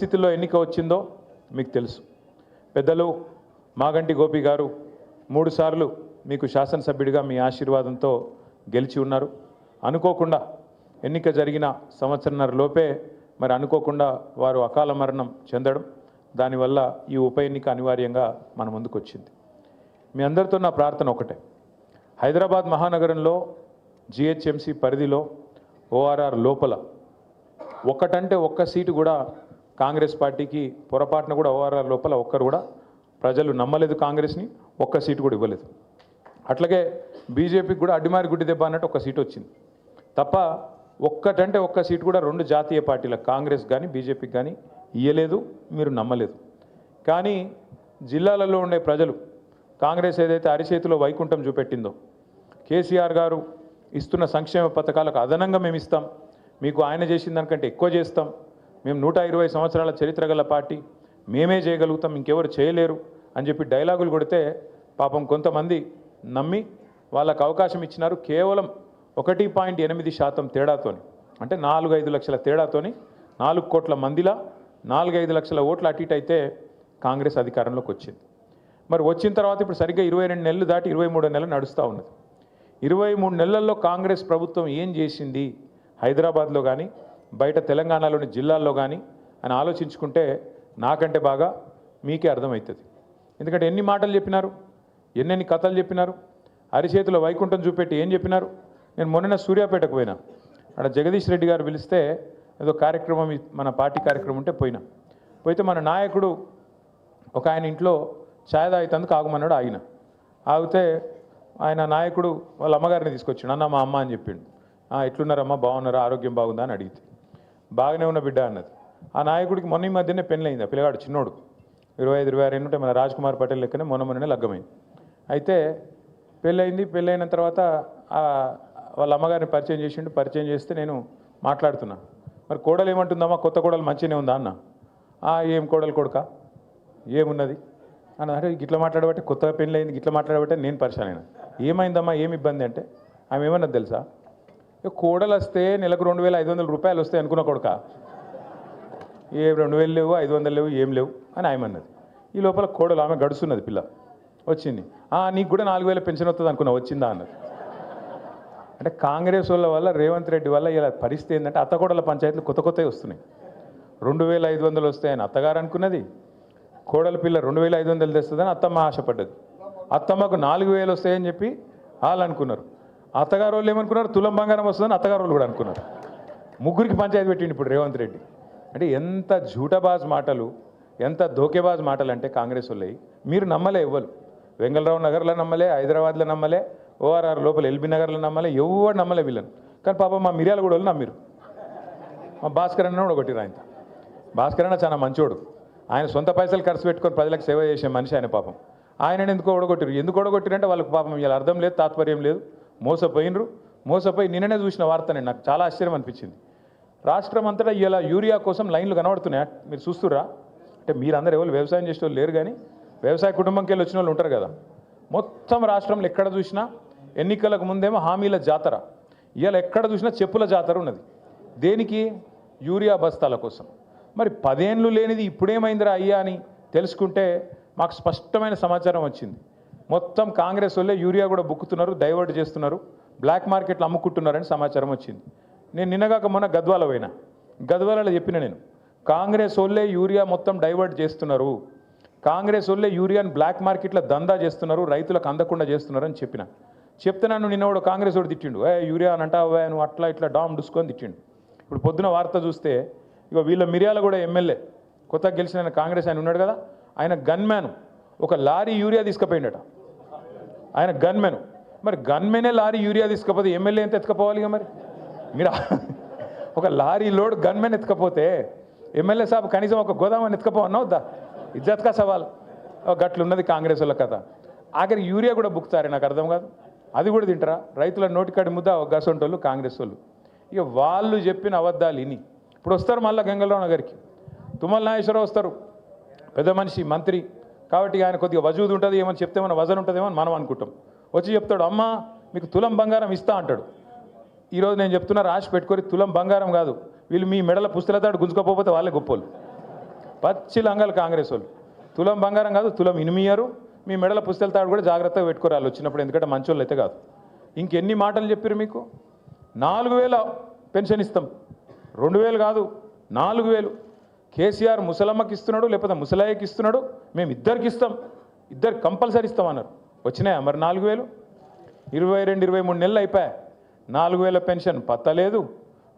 స్థితిలో ఎన్నిక వచ్చిందో మీకు తెలుసు. పెద్దలు మాగంటి గోపి గారు 3 సార్లు మీకు శాసనసభ్యుడిగా మీ ఆశీర్వాదంతో గెలిచి ఉన్నారు. అనుకోకుండా ఎన్నిక జరిగిన సంవత్సరన్నర లోపే మరి అనుకోకుండా వారు అకాల మరణం చెందడం, దానివల్ల ఈ ఉప ఎన్నిక అనివార్యంగా మన ముందుకు వచ్చింది. మీ అందరితో నా ప్రార్థన ఒకటే, హైదరాబాద్ మహానగరంలో జిహెచ్ఎంసీ పరిధిలో ఓఆర్ఆర్ లోపల ఒక్కటంటే ఒక్క సీటు కూడా కాంగ్రెస్ పార్టీకి పొరపాటున కూడా ఓఆర్ఆర్ లోపల ఒక్కరు కూడా ప్రజలు నమ్మలేదు, కాంగ్రెస్ని ఒక్క సీటు కూడా ఇవ్వలేదు. అట్లాగే బీజేపీకి కూడా అడ్డిమారి గుడ్డి దెబ్బ అన్నట్టు ఒక సీటు వచ్చింది తప్ప ఒక్కటంటే ఒక్క సీటు కూడా 2 జాతీయ పార్టీలకు కాంగ్రెస్ కానీ బీజేపీకి కానీ ఇయ్యలేదు, మీరు నమ్మలేదు. కానీ జిల్లాలలో ఉండే ప్రజలు కాంగ్రెస్ ఏదైతే అరిచేతిలో వైకుంఠం చూపెట్టిందో, కేసీఆర్ గారు ఇస్తున్న సంక్షేమ పథకాలకు అదనంగా మేము ఇస్తాం, మీకు ఆయన చేసిన దానికంటే ఎక్కువ చేస్తాం, మేము 120 సంవత్సరాల చరిత్ర గల పార్టీ, మేమే చేయగలుగుతాం, ఇంకెవరు చేయలేరు అని చెప్పి డైలాగులు కొడితే పాపం కొంతమంది నమ్మి వాళ్ళకు అవకాశం ఇచ్చినారు. కేవలం 1.8% తేడాతోని, అంటే 4-5 లక్షల తేడాతోని 4 కోట్ల మందిలా 4-5 లక్షల ఓట్లు అటు ఇటు అయితే కాంగ్రెస్ అధికారంలోకి వచ్చింది. మరి వచ్చిన తర్వాత ఇప్పుడు సరిగ్గా 22 నెలలు దాటి 23 నెలలు నడుస్తూ ఉన్నది. 23 నెలల్లో కాంగ్రెస్ ప్రభుత్వం ఏం చేసింది హైదరాబాద్లో కానీ బయట తెలంగాణలోని జిల్లాల్లో కానీ అని ఆలోచించుకుంటే నాకంటే బాగా మీకే అర్థమవుతుంది. ఎందుకంటే ఎన్ని మాటలు చెప్పినారు, ఎన్నెన్ని కథలు చెప్పినారు, అరిచేతిలో వైకుంఠం చూపెట్టి ఏం చెప్పినారు. నేను మొన్న సూర్యాపేటకు పోయినా, అక్కడ జగదీష్ రెడ్డి గారు పిలిస్తే ఏదో కార్యక్రమం, మన పార్టీ కార్యక్రమం ఉంటే పోయితే మన నాయకుడు ఒక ఆయన ఇంట్లో ఛాయ్ తాగుతందుకు ఆగమన్నాడు. ఆగితే ఆయన నాయకుడు వాళ్ళ అమ్మగారిని తీసుకొచ్చాడు. అన్న మా అమ్మ అని చెప్పిండు. ఎట్లున్నారమ్మా, బాగున్నారా, ఆరోగ్యం బాగుందా అని అడిగితే బాగానే ఉన్న బిడ్డ అన్నది. ఆ నాయకుడికి మొన్న ఈ మధ్యనే పెళ్ళయింది. ఆ పిల్లగాడు చిన్నోడు 25-26 ఉంటే మన రాజ్ కుమార్ పటేల్ లెక్కనే మొన్ననే లగ్గమైంది. అయితే పెళ్ళైన తర్వాత వాళ్ళ అమ్మగారిని పరిచయం చేసిండు. పరిచయం చేస్తే నేను మాట్లాడుతున్నా, మరి కోడలు ఏమంటుందమ్మా, కొత్త కోడలు మంచిగానే ఉందా అన్న. ఏం కోడలు కొడుక ఏమున్నది అన్న. అంటే గిట్లా మాట్లాడబట్టే, కొత్తగా పెళ్ళి అయింది గిట్లా మాట్లాడబట్టే నేను పరిచయం అయినా. ఏమైందమ్మా, ఏమి ఇబ్బంది అంటే ఆమె ఏమన్నది తెలుసా, కోడలు వస్తే నెలకు 2,500 రూపాయలు వస్తాయి అనుకున్న కొడుక, ఏ 2,000 లేవు, 500 లేవు, ఏం లేవు అని ఆయమన్నది. ఈ లోపల కోడలు ఆమె గడుస్తున్నది, పిల్ల వచ్చింది. నీకు కూడా 4,000 పెన్షన్ వస్తుంది అనుకున్నా, వచ్చిందా అన్నది. అంటే కాంగ్రెస్ వాళ్ళ వల్ల, రేవంత్ రెడ్డి వల్ల ఇలా పరిస్థితి ఏంటంటే అత్తకోడల పంచాయతీలు కొత్తవి వస్తున్నాయి. 2,500 వస్తాయని అత్తగారు అనుకున్నది, కోడల పిల్ల 2,500 తెస్తుందని అత్తమ్మ ఆశపడ్డది. అత్తమ్మకు 4,000 వస్తాయని చెప్పి వాళ్ళు అనుకున్నారు. అత్తగారు వాళ్ళు ఏమనుకున్నారు, తులం బంగారం వస్తుందని అత్తగారు వాళ్ళు కూడా అనుకున్నారు. ముగ్గురికి పంచాయతీ పెట్టిండు ఇప్పుడు రేవంత్ రెడ్డి. అంటే ఎంత జూటబాజ్ మాటలు, ఎంత దోకేబాజ్ మాటలు అంటే కాంగ్రెస్ వాళ్ళవి. మీరు నమ్మలే, ఇవ్వరు. వెంగళరావు నగర్లో నమ్మలే, హైదరాబాద్లో నమ్మలే, ఓఆర్ఆర్ లోపల ఎల్బీ నగర్లో నమ్మలే, ఎవరు నమ్మలే వీళ్ళని. కానీ పాపం మా మిర్యాల కూడా వాళ్ళు నమ్మిరు. మా భాస్కర్ అన్న కూడా కొట్టిరు. ఆయన భాస్కర్ అన్న చాలా మంచోడు, ఆయన సొంత పైసలు ఖర్చు పెట్టుకొని ప్రజలకు సేవ చేసే మనిషి ఆయన. పాపం ఆయనని ఎందుకు ఓడగొట్టిరు. ఎందుకు ఓడగొట్టిరంటే వాళ్ళకి పాపం ఇలా అర్థం లేదు, తాత్పర్యం లేదు, మోసపోయి నిన్ననే చూసిన వార్తనే నాకు చాలా ఆశ్చర్యం అనిపించింది. రాష్ట్రం అంతటా ఇలా యూరియా కోసం లైన్లు కనబడుతున్నాయి, మీరు చూస్తుర్రా? అంటే మీరందరూ ఎవరు వ్యవసాయం చేసే వాళ్ళు లేరు, కానీ వ్యవసాయ కుటుంబంకి వెళ్ళి వచ్చిన వాళ్ళు ఉంటారు కదా. మొత్తం రాష్ట్రంలో ఎక్కడ చూసినా ఎన్నికలకు ముందేమో హామీల జాతర, ఇవాళ ఎక్కడ చూసినా చెప్పుల జాతర ఉన్నది. దేనికి? యూరియా బస్తాల కోసం. మరి 10 ఏళ్ళు లేనిది ఇప్పుడేమైందిరా అయ్యా అని తెలుసుకుంటే మాకు స్పష్టమైన సమాచారం వచ్చింది. మొత్తం కాంగ్రెస్ వాళ్ళే యూరియా కూడా బుక్కుతున్నారు, డైవర్ట్ చేస్తున్నారు, బ్లాక్ మార్కెట్లో అమ్ముకుంటున్నారని సమాచారం వచ్చింది. నేను నిన్నగాక మొన్న గద్వాలలో చెప్పిన, నేను కాంగ్రెస్ వాళ్ళే యూరియా మొత్తం డైవర్ట్ చేస్తున్నారు, కాంగ్రెస్ వాళ్ళే యూరియాని బ్లాక్ మార్కెట్లో దందా చేస్తున్నారు, రైతులకు అందకుండా చేస్తున్నారు అని చెప్తే నన్ను నిన్న వాడు కాంగ్రెస్ వాడు తిట్టిండు. యూరియా అని అంటావా నువ్వు, అట్లా ఇట్లా డామ్ డుసుకొని తిట్టిండు. ఇప్పుడు పొద్దున వార్త చూస్తే ఇక వీళ్ళ మిర్యాల కూడా ఎమ్మెల్యే కొత్తగా గెలిచిన కాంగ్రెస్ ఆయన ఉన్నాడు కదా, ఆయన గన్మ్యాన్ ఒక లారీ యూరియా తీసుకుపోయిండట. ఆయన గన్మెన్. మరి గన్మెనే లారీ యూరియా తీసుకపోతే ఎమ్మెల్యే ఎంత ఎత్తుకపోవాలి? ఇక మరి మీరు ఒక లారీ లోడ్ గన్మెన్ ఎత్తుకపోతే ఎమ్మెల్యే సాబ్ కనీసం ఒక గోదామని ఎత్తుకపోవన్నా వద్దా? ఇజ్జత్కా సవాల్. గట్లున్నది కాంగ్రెస్ వాళ్ళ కథ. ఆఖరికి యూరియా కూడా బుక్తారే, నాకు అర్థం కాదు. అది కూడా తింటారా? రైతుల నోటికాడి ముద్ద గసంటోళ్ళు కాంగ్రెస్ వాళ్ళు. ఇక వాళ్ళు చెప్పిన అబద్ధాలు ఇని ఇప్పుడు వస్తారు మళ్ళీ గంగలరావు నగర్కి, తుమ్మల నాగేశ్వరరావు వస్తారు, పెద్ద మనిషి, మంత్రి కాబట్టి ఆయన కొద్దిగా వజూదు ఉంటుంది, ఏమని చెప్తే మన వజన్ ఉంటుందేమో అని మనం అనుకుంటాం. వచ్చి చెప్తాడు, అమ్మ మీకు తులం బంగారం ఇస్తా అంటాడు. ఈరోజు నేను చెప్తున్నా, రాసి పెట్టుకొని తులం బంగారం కాదు, వీళ్ళు మీ మెడల పుస్తలతాడు గుంజుకోకపోతే వాళ్ళే గొప్పోళ్ళు. పచ్చి లంగాలు కాంగ్రెస్ వాళ్ళు. తులం బంగారం కాదు, తులం ఇనిమియరు. మీ మెడల పుస్తల తాడు కూడా జాగ్రత్తగా పెట్టుకోరాలి వచ్చినప్పుడు, ఎందుకంటే మంచోళ్ళు అయితే కాదు. ఇంకెన్ని మాటలు చెప్పారు మీకు? 4000 పెన్షన్ ఇస్తాం, 2000 కాదు 4000. కేసీఆర్ ముసలమ్మకి ఇస్తున్నాడు, లేకపోతే ముసలాయికి ఇస్తున్నాడు, మేము ఇద్దరికి ఇస్తాం, ఇద్దరు కంపల్సరీ ఇస్తామన్నారు. వచ్చినాయా మరి 4000? 22-23 నెలలు అయిపోయాయి. 4000 పెన్షన్ పత్తలేదు,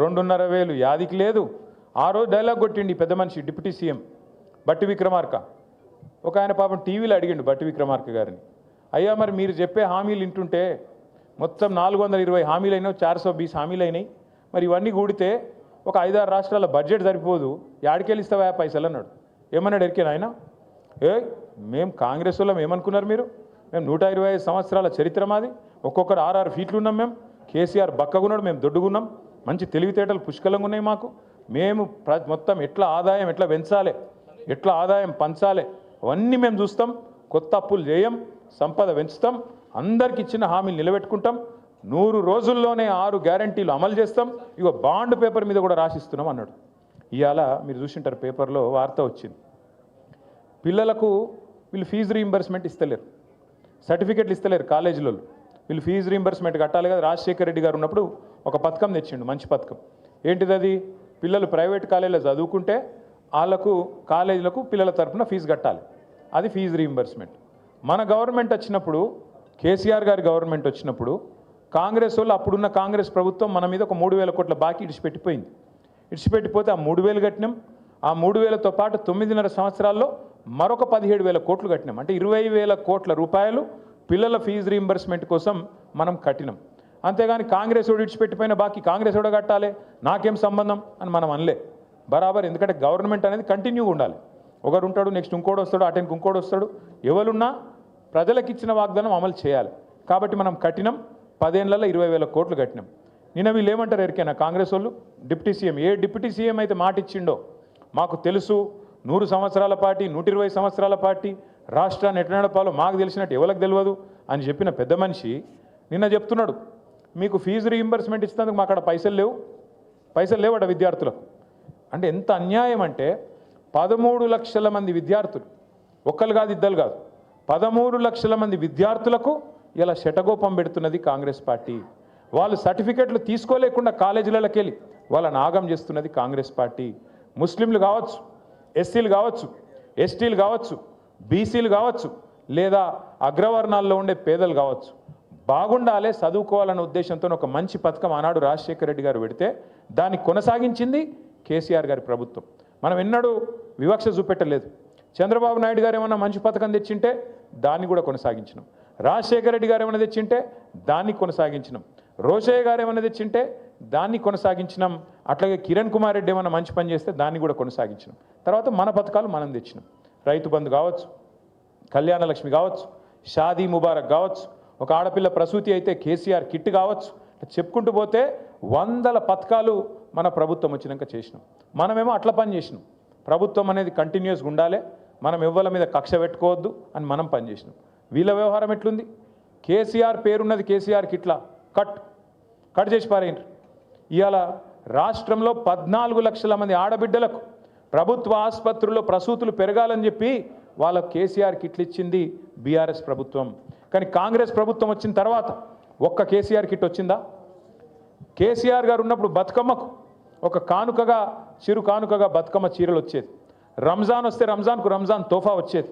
2500 యాదికి లేదు. ఆ రోజు డైలాగ్ కొట్టిండి పెద్ద మనిషి డిప్యూటీ సీఎం బట్టి విక్రమార్క. ఒక ఆయన పాపం టీవీలో అడిగిండు బట్టి విక్రమార్క గారిని, అయ్యా మరి మీరు చెప్పే హామీలు వింటుంటే మొత్తం 420 హామీలు అయినాయి, 420 హామీలు అయినాయి, మరి ఇవన్నీ కూడితే ఒక 5-6 రాష్ట్రాల బడ్జెట్ సరిపోదు, యాడికెళ్ళి ఇస్తావా పైసలు అన్నాడు. ఏమన్నాడు ఎరికేనా ఆయన? మేము కాంగ్రెస్ వాళ్ళం ఏమనుకున్నారు మీరు? మేము 125 సంవత్సరాల చరిత్ర మాది, ఒక్కొక్కరు 6-6 ఫీట్లు ఉన్నాం మేము. కేసీఆర్ బక్కగున్నాడు, మేము దొడ్డుగున్నాం, మంచి తెలివితేటలు పుష్కలంగా ఉన్నాయి మాకు. మేము మొత్తం ఎట్లా ఆదాయం ఎట్లా పెంచాలి, ఎట్లా ఆదాయం పంచాలి అవన్నీ మేము చూస్తాం. కొత్త అప్పులు చేయం, సంపద పెంచుతాం, అందరికి ఇచ్చిన హామీలు నిలబెట్టుకుంటాం, 100 రోజుల్లోనే 6 గ్యారంటీలు అమలు చేస్తాం, ఇగో బాండ్ పేపర్ మీద కూడా రాసిస్తున్నాం అన్నాడు. ఇవాళ మీరు చూసింటారు పేపర్లో వార్త వచ్చింది, పిల్లలకు వీళ్ళు ఫీజు రీయింబర్స్మెంట్ ఇస్తలేరు, సర్టిఫికెట్లు ఇస్తలేరు కాలేజీలో. వీళ్ళు ఫీజు రీయింబర్స్మెంట్ కట్టాలి కదా. రాజశేఖర రెడ్డి గారు ఉన్నప్పుడు ఒక పథకం తెచ్చిండు, మంచి పథకం. ఏంటిది అది? పిల్లలు ప్రైవేట్ కాలేజీలో చదువుకుంటే వాళ్ళకు కాలేజీలకు పిల్లల తరఫున ఫీజు కట్టాలి, అది ఫీజు రీయింబర్స్మెంట్. మన గవర్నమెంట్ వచ్చినప్పుడు, కేసీఆర్ గారి గవర్నమెంట్ వచ్చినప్పుడు, కాంగ్రెస్ వాళ్ళు అప్పుడున్న కాంగ్రెస్ ప్రభుత్వం మన మీద ఒక 3000 కోట్ల బాకీ ఇడిచిపెట్టిపోయింది. ఇడిచిపెట్టిపోతే ఆ 3000 కట్టినాం. ఆ 3000తో పాటు 9.5 సంవత్సరాల్లో మరొక 17,000 కోట్లు కట్టినాం. అంటే 20,000 కోట్ల రూపాయలు పిల్లల ఫీజు రీయింబర్స్మెంట్ కోసం మనం కట్టినాం. అంతేగాని కాంగ్రెస్ వాడు ఇడిచిపెట్టిపోయిన బాకీ కాంగ్రెస్ వాడు కట్టాలి, నాకేం సంబంధం అని మనం అనలే. బరాబర్. ఎందుకంటే గవర్నమెంట్ అనేది కంటిన్యూగా ఉండాలి. ఒకరు ఉంటాడు, నెక్స్ట్ ఇంకోటి వస్తాడు, అటెంకి ఇంకోటి వస్తాడు. ఎవరున్నా ప్రజలకు ఇచ్చిన వాగ్దానం అమలు చేయాలి. కాబట్టి మనం కట్టినాం, 10 ఏళ్లలో 20,000 కోట్లు కట్టినాం. నిన్న వీళ్ళు ఏమంటారు ఎరికైనా కాంగ్రెస్ వాళ్ళు? డిప్యూటీ సీఎం, ఏ డిప్యూటీ సీఎం అయితే మాట ఇచ్చిండో మాకు తెలుసు, 100 సంవత్సరాల పార్టీ, 120 సంవత్సరాల పార్టీ, రాష్ట్రాన్ని ఎట్లా నడపాలో మాకు తెలిసినట్టు ఎవరికి తెలియదు అని చెప్పిన పెద్ద మనిషి నిన్న చెప్తున్నాడు, మీకు ఫీజు రీయింబర్స్మెంట్ ఇచ్చినందుకు మా అక్కడ పైసలు లేవట విద్యార్థులకు. అంటే ఎంత అన్యాయం అంటే 13 లక్షల మంది విద్యార్థులు, ఒక్కరు కాదు ఇద్దరు కాదు, 13 లక్షల మంది విద్యార్థులకు ఇలా శటగోపం పెడుతున్నది కాంగ్రెస్ పార్టీ. వాళ్ళు సర్టిఫికెట్లు తీసుకోలేకుండా కాలేజీలకి వెళ్ళి వాళ్ళని ఆగం చేస్తున్నది కాంగ్రెస్ పార్టీ. ముస్లింలు కావచ్చు, ఎస్సీలు కావచ్చు, ఎస్టీలు కావచ్చు, బీసీలు కావచ్చు, లేదా అగ్రవర్ణాల్లో ఉండే పేదలు కావచ్చు, బాగుండాలి, చదువుకోవాలన్న ఉద్దేశంతో ఒక మంచి పథకం ఆనాడు రాజశేఖర రెడ్డి గారు పెడితే దాన్ని కొనసాగించింది కేసీఆర్ గారి ప్రభుత్వం. మనం ఎన్నడూ వివక్ష చూపెట్టలేదు. చంద్రబాబు నాయుడు గారు ఏమన్నా మంచి పథకం తెచ్చింటే దాన్ని కూడా కొనసాగించినాం. రాజశేఖర రెడ్డి గారు ఏమైనా తెచ్చింటే దాన్ని కొనసాగించినాం. రోషయ్య గారు ఏమైనా తెచ్చింటే దాన్ని కొనసాగించినాం. అట్లాగే కిరణ్ కుమార్ రెడ్డి ఏమైనా మంచి పని చేస్తే దాన్ని కూడా కొనసాగించినాం. తర్వాత మన పథకాలు మనం తెచ్చినాం. రైతు బంధు కావచ్చు, కళ్యాణ లక్ష్మి కావచ్చు, షాదీ ముబారక్ కావచ్చు, ఒక ఆడపిల్ల ప్రసూతి అయితే కేసీఆర్ కిట్ కావచ్చు, చెప్పుకుంటూ పోతే 100 పథకాలు మన ప్రభుత్వం వచ్చినాక చేసినాం. మనమేమో అట్లా పని చేసినాం. ప్రభుత్వం అనేది కంటిన్యూస్గా ఉండాలి, మనం ఎవ్వల మీద కక్ష పెట్టుకోవద్దు అని మనం పని చేసినాం. వీళ్ళ వ్యవహారం ఎట్లుంది? కేసీఆర్ పేరున్నది కేసీఆర్కి ఇట్లా కట్ చేసి పారేయండి. ఇవాళ రాష్ట్రంలో 14 లక్షల మంది ఆడబిడ్డలకు ప్రభుత్వ ఆసుపత్రుల్లో ప్రసూతులు పెరగాలని చెప్పి వాళ్ళ కేసీఆర్ కిట్లు ఇచ్చింది బీఆర్ఎస్ ప్రభుత్వం. కానీ కాంగ్రెస్ ప్రభుత్వం వచ్చిన తర్వాత ఒక్క కేసీఆర్ కిట్ వచ్చిందా? కేసీఆర్ గారు ఉన్నప్పుడు బతుకమ్మకు ఒక కానుకగా, చిరు కానుకగా బతుకమ్మ చీరలు వచ్చేది. రంజాన్ వస్తే రంజాన్కు రంజాన్ తోఫా వచ్చేది.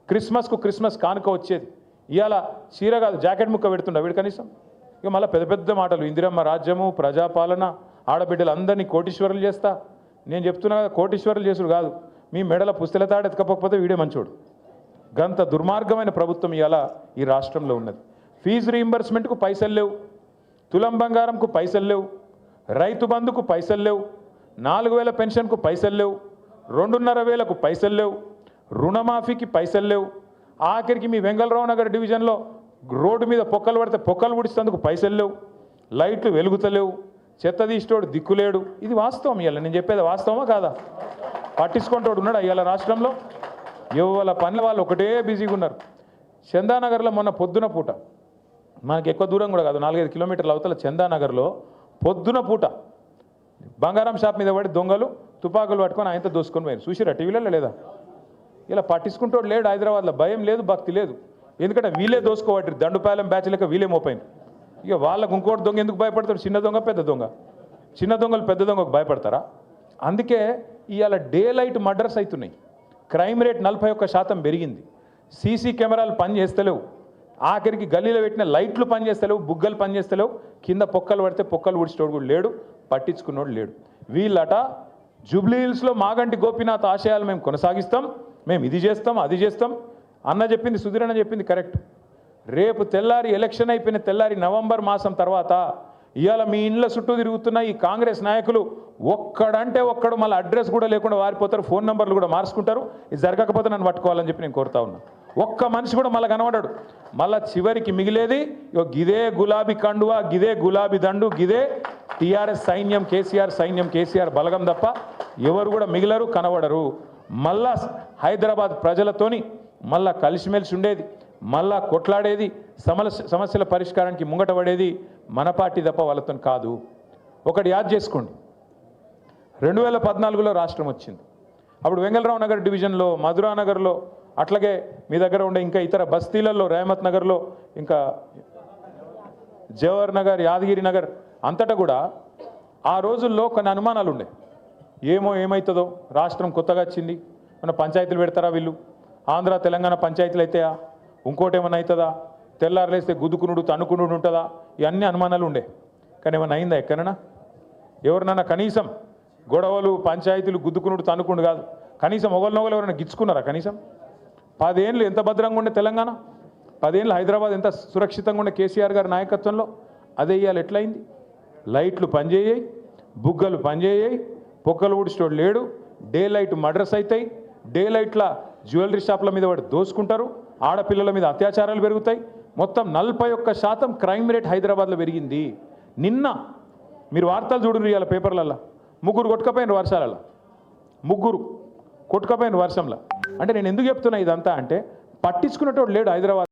క్రిస్మస్కు క్రిస్మస్ కానుక వచ్చేది. ఇవాళ చీర కాదు జాకెట్ ముక్క పెడుతుండ వీడు కనీసం. ఇక మళ్ళీ పెద్ద పెద్ద మాటలు, ఇందిరమ్మ రాజ్యము, ప్రజాపాలన, ఆడబిడ్డలు అందరినీ కోటీశ్వరులు చేస్తా. నేను చెప్తున్నా కదా, కోటీశ్వరులు చేసుడు కాదు, మీ మెడల పుస్తల తాడు ఎత్తుకపోకపోతే వీడే మంచోడు. గంత దుర్మార్గమైన ప్రభుత్వం ఇవాళ ఈ రాష్ట్రంలో ఉన్నది. ఫీజు రీయింబర్స్మెంట్కు పైసలు లేవు, తులం బంగారంకు పైసలు లేవు, రైతు బంధుకు పైసలు లేవు, 4,000 పెన్షన్కు పైసలు లేవు, 2,500కు పైసలు లేవు, రుణమాఫీకి పైసలు లేవు. ఆఖరికి మీ వెంగళరావు నగర్ డివిజన్లో రోడ్డు మీద పొక్కలు పడితే పొక్కలు పుడిస్తేందుకు పైసలు లేవు, లైట్లు వెలుగుతలేవు, చెత్త తీసేటోడు దిక్కులేడు. ఇది వాస్తవం. ఇవాళ నేను చెప్పేది వాస్తవమా కాదా? పట్టించుకుంటోడు ఉన్నాడు ఇవాళ రాష్ట్రంలో? ఎవరి పనుల వాళ్ళు ఒకటే బిజీగా ఉన్నారు. చందానగర్లో మొన్న పొద్దున పూట, మనకి ఎక్కువ దూరం కూడా కాదు, 4-5 కిలోమీటర్ల అవతల చందానగర్లో పొద్దున పూట బంగారం షాప్ మీద పడి దొంగలు తుపాకులు పట్టుకొని ఆయనతో దోసుకొని పోయారు. చూసిరా టీవీలలో లేదా? ఇలా పట్టించుకుంటోడు లేడు హైదరాబాద్లో. భయం లేదు, భక్తి లేదు. ఎందుకంటే వీళ్ళే దోసుకోవట్రు. దండుపాలెం బ్యాచ్ లెక్క వీళ్ళే మోపోయినారు. ఇక వాళ్ళకు ఇంకోటి దొంగ ఎందుకు భయపడతాడు? చిన్న దొంగ పెద్ద దొంగ. చిన్న దొంగలు పెద్ద దొంగకు భయపడతారా? అందుకే ఇవాళ డే లైట్ మర్డర్స్ అవుతున్నాయి. క్రైమ్ రేట్ 41% పెరిగింది. సీసీ కెమెరాలు పనిచేస్తలేవు. ఆఖరికి గల్లీలో పెట్టిన లైట్లు పనిచేస్తలేవు, బుగ్గలు పనిచేస్తలేవు. కింద పొక్కలు పడితే పొక్కలు ఊడ్చేటోడు కూడా లేడు, పట్టించుకున్నోడు లేడు. వీళ్ళట జూబ్లీ హిల్స్లో మాగంటి గోపీనాథ్ ఆశయాలు మేము కొనసాగిస్తాం, మేము ఇది చేస్తాం అది చేస్తాం అన్న చెప్పింది, సుధీర్ అన్న చెప్పింది కరెక్ట్. రేపు తెల్లారి ఎలక్షన్ అయిపోయిన తెల్లారి నవంబర్ మాసం తర్వాత ఇవాళ మీ ఇండ్ల చుట్టూ తిరుగుతున్న ఈ కాంగ్రెస్ నాయకులు ఒక్కడంటే ఒక్కడు మళ్ళీ అడ్రస్ కూడా లేకుండా వారిపోతారు, ఫోన్ నెంబర్లు కూడా మార్చుకుంటారు. ఇది జరగకపోతే నన్ను పట్టుకోవాలని చెప్పి నేను కోరుతా ఉన్నా. ఒక్క మనిషి కూడా మళ్ళీ కనబడాడు. మళ్ళీ చివరికి మిగిలేది గిదే గులాబీ కండువా, గిదే గులాబీ దండు, గిదే టీఆర్ఎస్ సైన్యం, కేసీఆర్ సైన్యం, కేసీఆర్ బలగం తప్ప ఎవరు కూడా మిగిలరు, కనబడరు. మళ్ళా హైదరాబాద్ ప్రజలతోని మళ్ళా కలిసిమెలిసి ఉండేది, మళ్ళా కొట్లాడేది, సమస్యల పరిష్కారానికి ముంగట పడేది మన పార్టీ తప్ప వాళ్ళతో కాదు. ఒకటి యాద్ చేసుకోండి, 2014లో రాష్ట్రం వచ్చింది. అప్పుడు వెంగళరావు నగర్ డివిజన్లో, మధురా నగర్లో, అట్లాగే మీ దగ్గర ఉండే ఇంకా ఇతర బస్తీలలో, రేమత్ నగర్లో, ఇంకా జవహర్ నగర్, యాదగిరి నగర్ అంతటా కూడా ఆ రోజుల్లో కొన్ని అనుమానాలు ఉండే. ఏమవుతుందో, రాష్ట్రం కొత్తగా వచ్చింది, మన పంచాయతీలు పెడతారా వీళ్ళు, ఆంధ్ర తెలంగాణ పంచాయతీలు అయితాయా, ఇంకోటి ఏమైనా అవుతుందా, తెల్లారులేస్తే గుద్దుకునుడు తన్నుకునుడు ఉంటుందా, ఇవన్నీ అనుమానాలు ఉండే. కానీ ఏమైనా అయిందా ఎక్కడైనా? ఎవరినైనా కనీసం గొడవలు, పంచాయతీలు, గుద్దుకునుడు తన్నుకునుడు కాదు, కనీసం ఒకరినొకరు ఎవరైనా గిచ్చుకున్నారా? కనీసం 10 ఏళ్ళు ఎంత భద్రంగా ఉండే తెలంగాణ, 10 ఏళ్ళు హైదరాబాద్ ఎంత సురక్షితంగా ఉండే కేసీఆర్ గారి నాయకత్వంలో, అదే ఇవాళ ఎట్లయింది? లైట్లు పనిచేయాయి, బుగ్గలు పనిచేయాయి, పొక్కలు ఊడిచేటోడు లేడు, డే లైట్ మర్డర్స్ అవుతాయి, డే లైట్ల జ్యువెలరీ షాప్ల మీద వాడు దోసుకుంటారు, ఆడపిల్లల మీద అత్యాచారాలు పెరుగుతాయి. మొత్తం 41% క్రైమ్ రేట్ హైదరాబాద్లో పెరిగింది. నిన్న మీరు వార్తలు చూడండి, ఇవాళ పేపర్లలో 3 కొట్టుకపోయిన వర్షాలలో, 3 కొట్టుకపోయిన వర్షంలో. అంటే నేను ఎందుకు చెప్తున్నా ఇదంతా అంటే పట్టించుకునేటోడు లేడు హైదరాబాద్.